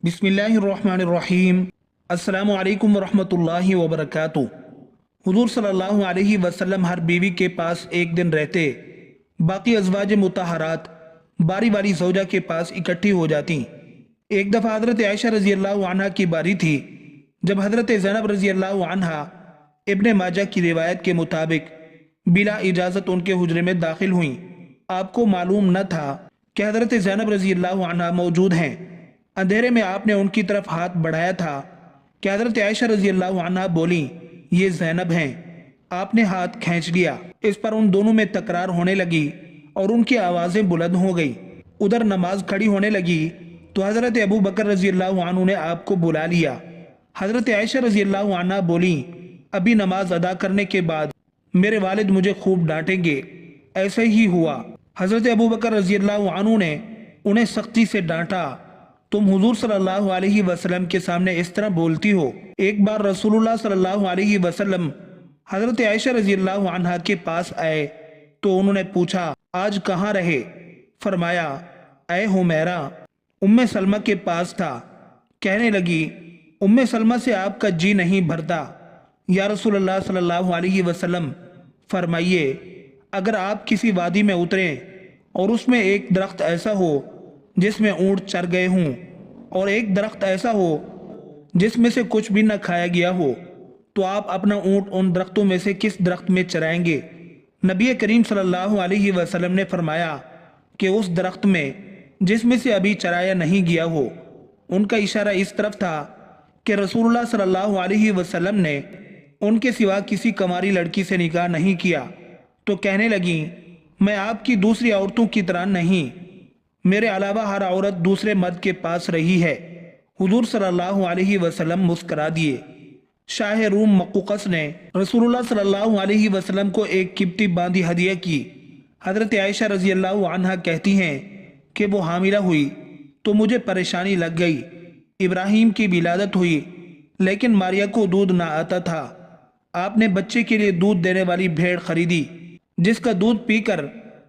بسم اللہ الرحمن الرحیم۔ السلام علیکم ورحمۃ اللہ وبرکاتہ۔ حضور صلی اللہ علیہ وسلم ہر بیوی کے پاس ایک دن رہتے، باقی ازواج مطہرات باری باری زوجہ کے پاس اکٹھی ہو جاتی۔ ایک دفعہ حضرت عائشہ رضی اللہ عنہا کی باری تھی، جب حضرت زینب رضی اللہ عنہا ابن ماجہ کی روایت کے مطابق بلا اجازت ان کے حجرے میں داخل ہوئیں۔ آپ کو معلوم نہ تھا کہ حضرت زینب رضی اللہ عنہا موجود ہیں۔ اندھیرے میں آپ نے ان کی طرف ہاتھ بڑھایا تھا کہ حضرت عائشہ رضی اللہ عنہا بولیں، یہ زینب ہیں۔ آپ نے ہاتھ کھینچ لیا، اس پر ان دونوں میں تکرار ہونے لگی اور ان کی آوازیں بلند ہو گئی۔ ادھر نماز کھڑی ہونے لگی تو حضرت ابو بکر رضی اللہ عنہ نے آپ کو بلا لیا۔ حضرت عائشہ رضی اللہ عنہا بولیں، ابھی نماز ادا کرنے کے بعد میرے والد مجھے خوب ڈانٹیں گے۔ ایسے ہی ہوا۔ حضرت ابو بکر رضی اللہ عنہ نے انہیں سختی سے ڈانٹا، تم حضور صلی اللہ علیہ وسلم کے سامنے اس طرح بولتی ہو۔ ایک بار رسول اللہ صلی اللہ علیہ وسلم حضرت عائشہ رضی اللہ عنہا کے پاس آئے تو انہوں نے پوچھا، آج کہاں رہے؟ فرمایا، اے حمیرہ، ام سلمہ کے پاس تھا۔ کہنے لگی، ام سلمہ سے آپ کا جی نہیں بھرتا۔ یا رسول اللہ صلی اللہ علیہ وسلم، فرمائیے، اگر آپ کسی وادی میں اتریں اور اس میں ایک درخت ایسا ہو جس میں اونٹ چر گئے ہوں اور ایک درخت ایسا ہو جس میں سے کچھ بھی نہ کھایا گیا ہو، تو آپ اپنا اونٹ ان درختوں میں سے کس درخت میں چرائیں گے؟ نبی کریم صلی اللہ علیہ وسلم نے فرمایا کہ اس درخت میں جس میں سے ابھی چرایا نہیں گیا ہو۔ ان کا اشارہ اس طرف تھا کہ رسول اللہ صلی اللہ علیہ وسلم نے ان کے سوا کسی کماری لڑکی سے نکاح نہیں کیا۔ تو کہنے لگیں، میں آپ کی دوسری عورتوں کی طرح نہیں، میرے علاوہ ہر عورت دوسرے مرد کے پاس رہی ہے۔ حضور صلی اللہ علیہ وسلم مسکرا دیے۔ شاہ روم مقوقس نے رسول اللہ صلی اللہ علیہ وسلم کو ایک قبطی باندھی ہدیہ کی۔ حضرت عائشہ رضی اللہ عنہا کہتی ہیں کہ وہ حاملہ ہوئی تو مجھے پریشانی لگ گئی۔ ابراہیم کی ولادت ہوئی لیکن ماریا کو دودھ نہ آتا تھا۔ آپ نے بچے کے لیے دودھ دینے والی بھیڑ خریدی، جس کا دودھ پی کر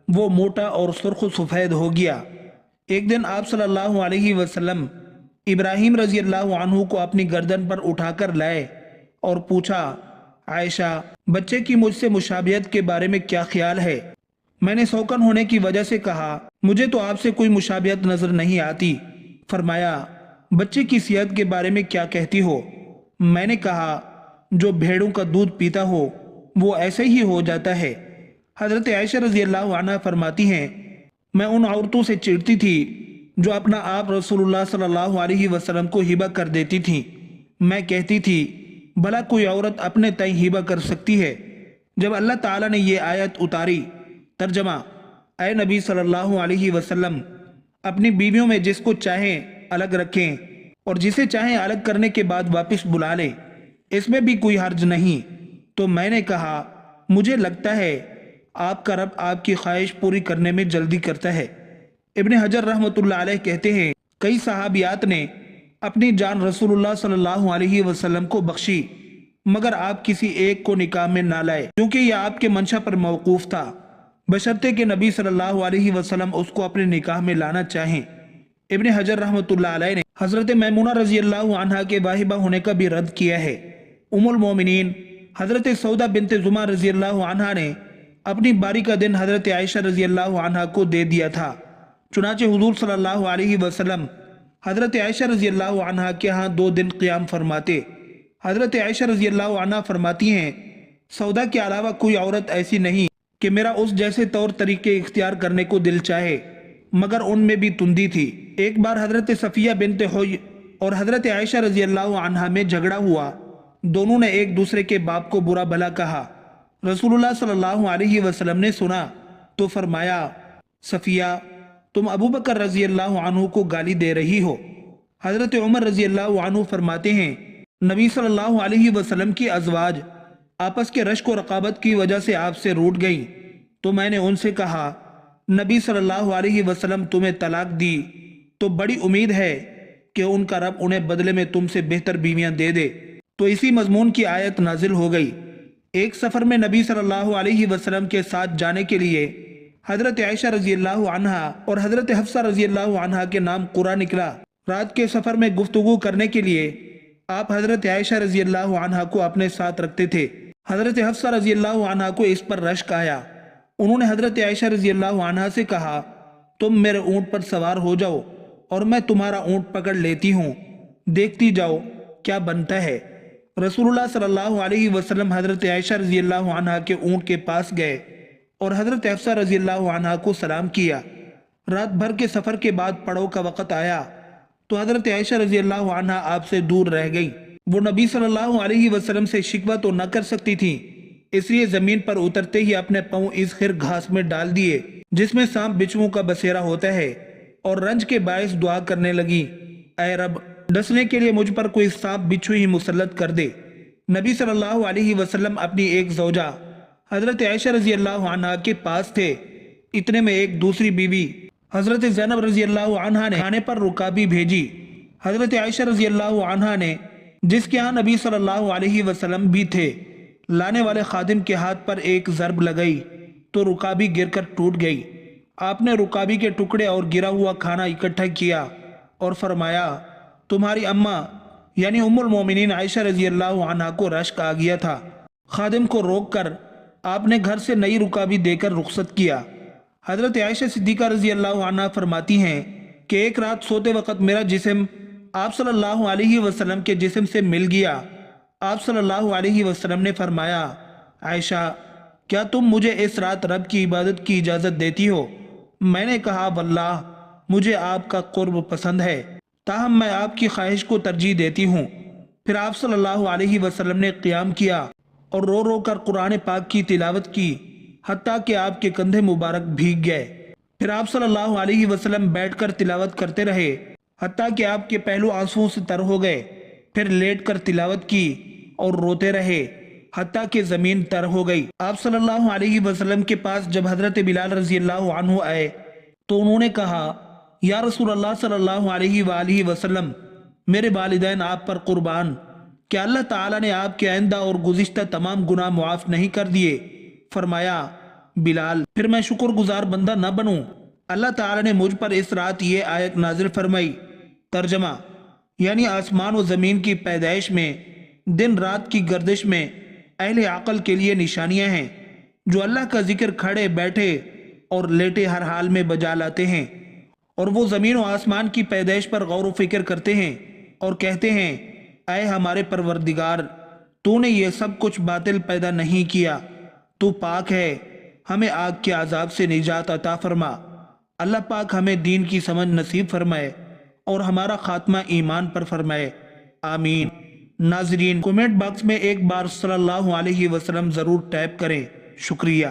وہ موٹا اور سرخ و سفید ہو گیا۔ ایک دن آپ صلی اللہ علیہ وسلم ابراہیم رضی اللہ عنہ کو اپنی گردن پر اٹھا کر لائے اور پوچھا، عائشہ، بچے کی مجھ سے مشابہت کے بارے میں کیا خیال ہے؟ میں نے سوکن ہونے کی وجہ سے کہا، مجھے تو آپ سے کوئی مشابہت نظر نہیں آتی۔ فرمایا، بچے کی صحت کے بارے میں کیا کہتی ہو؟ میں نے کہا، جو بھیڑوں کا دودھ پیتا ہو وہ ایسے ہی ہو جاتا ہے۔ حضرت عائشہ رضی اللہ عنہا فرماتی ہیں، میں ان عورتوں سے چڑھتی تھی جو اپنا آپ رسول اللہ صلی اللہ علیہ وسلم کو ہبہ کر دیتی تھیں۔ میں کہتی تھی، بھلا کوئی عورت اپنے تئیں ہبہ کر سکتی ہے؟ جب اللہ تعالیٰ نے یہ آیت اتاری، ترجمہ، اے نبی صلی اللہ علیہ وسلم، اپنی بیویوں میں جس کو چاہیں الگ رکھیں اور جسے چاہیں الگ کرنے کے بعد واپس بلا لیں، اس میں بھی کوئی حرج نہیں۔ تو میں نے کہا، مجھے لگتا ہے آپ کا رب آپ کی خواہش پوری کرنے میں جلدی کرتا ہے۔ ابن حجر رحمۃ اللہ علیہ کہتے ہیں، کئی صحابیات نے اپنی جان رسول اللہ صلی اللہ علیہ وسلم کو بخشی، مگر آپ کسی ایک کو نکاح میں نہ لائے کیونکہ یہ آپ کے منشا پر موقوف تھا، بشرطے کہ نبی صلی اللہ علیہ وسلم اس کو اپنے نکاح میں لانا چاہیں۔ ابن حجر رحمۃ اللہ علیہ نے حضرت میمونہ رضی اللہ عنہا کے واہبہ ہونے کا بھی رد کیا ہے۔ ام المومنین حضرت سودہ بنت زمع رضی اللہ عنہا نے اپنی باری کا دن حضرت عائشہ رضی اللہ عنہا کو دے دیا تھا، چنانچہ حضور صلی اللہ علیہ وسلم حضرت عائشہ رضی اللہ عنہا کے ہاں 2 دن قیام فرماتے۔ حضرت عائشہ رضی اللہ عنہا فرماتی ہیں، سودا کے علاوہ کوئی عورت ایسی نہیں کہ میرا اس جیسے طور طریقے اختیار کرنے کو دل چاہے، مگر ان میں بھی تندی تھی۔ ایک بار حضرت صفیہ بنت حوی اور حضرت عائشہ رضی اللہ عنہا میں جھگڑا ہوا، دونوں نے ایک دوسرے کے باپ کو برا بھلا کہا۔ رسول اللہ صلی اللہ علیہ وسلم نے سنا تو فرمایا، صفیہ، تم ابو بکر رضی اللہ عنہ کو گالی دے رہی ہو۔ حضرت عمر رضی اللہ عنہ فرماتے ہیں، نبی صلی اللہ علیہ وسلم کی ازواج آپس کے رشک و رقابت کی وجہ سے آپ سے روٹھ گئیں، تو میں نے ان سے کہا، نبی صلی اللہ علیہ وسلم تمہیں طلاق دی تو بڑی امید ہے کہ ان کا رب انہیں بدلے میں تم سے بہتر بیویاں دے دے۔ تو اسی مضمون کی آیت نازل ہو گئی۔ ایک سفر میں نبی صلی اللہ علیہ وسلم کے ساتھ جانے کے لیے حضرت عائشہ رضی اللہ عنہا اور حضرت حفصہ رضی اللہ عنہا کے نام قرہ نکلا۔ رات کے سفر میں گفتگو کرنے کے لیے آپ حضرت عائشہ رضی اللہ عنہا کو اپنے ساتھ رکھتے تھے۔ حضرت حفصہ رضی اللہ عنہا کو اس پر رشک آیا۔ انہوں نے حضرت عائشہ رضی اللہ عنہا سے کہا، تم میرے اونٹ پر سوار ہو جاؤ اور میں تمہارا اونٹ پکڑ لیتی ہوں، دیکھتی جاؤ کیا بنتا ہے۔ رسول اللہ صلی اللہ علیہ وسلم حضرت عائشہ رضی اللہ عنہا کے اونٹ کے پاس گئے اور حضرت حفصہ رضی اللہ عنہا کو سلام کیا۔ رات بھر کے سفر کے بعد پڑاؤ کا وقت آیا تو حضرت عائشہ رضی اللہ عنہا آپ سے دور رہ گئی۔ وہ نبی صلی اللہ علیہ وسلم سے شکوہ تو نہ کر سکتی تھی، اس لیے زمین پر اترتے ہی اپنے پاؤں اس خر گھاس میں ڈال دیے جس میں سانپ بچھوؤں کا بسیرا ہوتا ہے، اور رنج کے باعث دعا کرنے لگی، اے رب ڈسنے کے لیے مجھ پر کوئی سانپ بچھو ہی مسلط کر دے۔ نبی صلی اللہ علیہ وسلم اپنی ایک زوجہ حضرت عائشہ رضی اللہ عنہا کے پاس تھے۔ اتنے میں ایک دوسری بیوی حضرت زینب رضی اللہ عنہا نے کھانے پر رکابی بھیجی۔ حضرت عائشہ رضی اللہ عنہا نے، جس کے ہاں نبی صلی اللہ علیہ وسلم بھی تھے، لانے والے خادم کے ہاتھ پر ایک ضرب لگائی تو رکابی گر کر ٹوٹ گئی۔ آپ نے رکابی کے ٹکڑے اور گرا ہوا کھانا اکٹھا کیا اور فرمایا، تمہاری اماں یعنی ام المومنین عائشہ رضی اللہ عنہا کو رشک آ گیا تھا۔ خادم کو روک کر آپ نے گھر سے نئی رکابی دے کر رخصت کیا۔ حضرت عائشہ صدیقہ رضی اللہ عنہا فرماتی ہیں کہ ایک رات سوتے وقت میرا جسم آپ صلی اللہ علیہ وسلم کے جسم سے مل گیا۔ آپ صلی اللہ علیہ وسلم نے فرمایا، عائشہ کیا تم مجھے اس رات رب کی عبادت کی اجازت دیتی ہو؟ میں نے کہا، واللہ مجھے آپ کا قرب پسند ہے، تاہم میں آپ کی خواہش کو ترجیح دیتی ہوں۔ پھر آپ صلی اللہ علیہ وسلم نے قیام کیا اور رو رو کر قرآن پاک کی تلاوت کی، حتیٰ کہ آپ کے کندھے مبارک بھیگ گئے۔ پھر آپ صلی اللہ علیہ وسلم بیٹھ کر تلاوت کرتے رہے، حتیٰ کہ آپ کے پہلو آنسوؤں سے تر ہو گئے۔ پھر لیٹ کر تلاوت کی اور روتے رہے، حتیٰ کہ زمین تر ہو گئی۔ آپ صلی اللہ علیہ وسلم کے پاس جب حضرت بلال رضی اللہ عنہ آئے تو انہوں نے کہا، یا رسول اللہ صلی اللہ علیہ وآلہ وسلم، میرے والدین آپ پر قربان، کیا اللہ تعالیٰ نے آپ کے آئندہ اور گزشتہ تمام گناہ معاف نہیں کر دیے؟ فرمایا، بلال پھر میں شکر گزار بندہ نہ بنوں؟ اللہ تعالیٰ نے مجھ پر اس رات یہ آیت نازل فرمائی۔ ترجمہ یعنی آسمان و زمین کی پیدائش میں، دن رات کی گردش میں اہل عقل کے لیے نشانیاں ہیں، جو اللہ کا ذکر کھڑے بیٹھے اور لیٹے ہر حال میں بجا لاتے ہیں، اور وہ زمین و آسمان کی پیدائش پر غور و فکر کرتے ہیں اور کہتے ہیں، اے ہمارے پروردگار، تو نے یہ سب کچھ باطل پیدا نہیں کیا، تو پاک ہے، ہمیں آگ کے عذاب سے نجات عطا فرما۔ اللہ پاک ہمیں دین کی سمجھ نصیب فرمائے اور ہمارا خاتمہ ایمان پر فرمائے، آمین۔ ناظرین، کومنٹ باکس میں ایک بار صلی اللہ علیہ وسلم ضرور ٹائپ کریں۔ شکریہ۔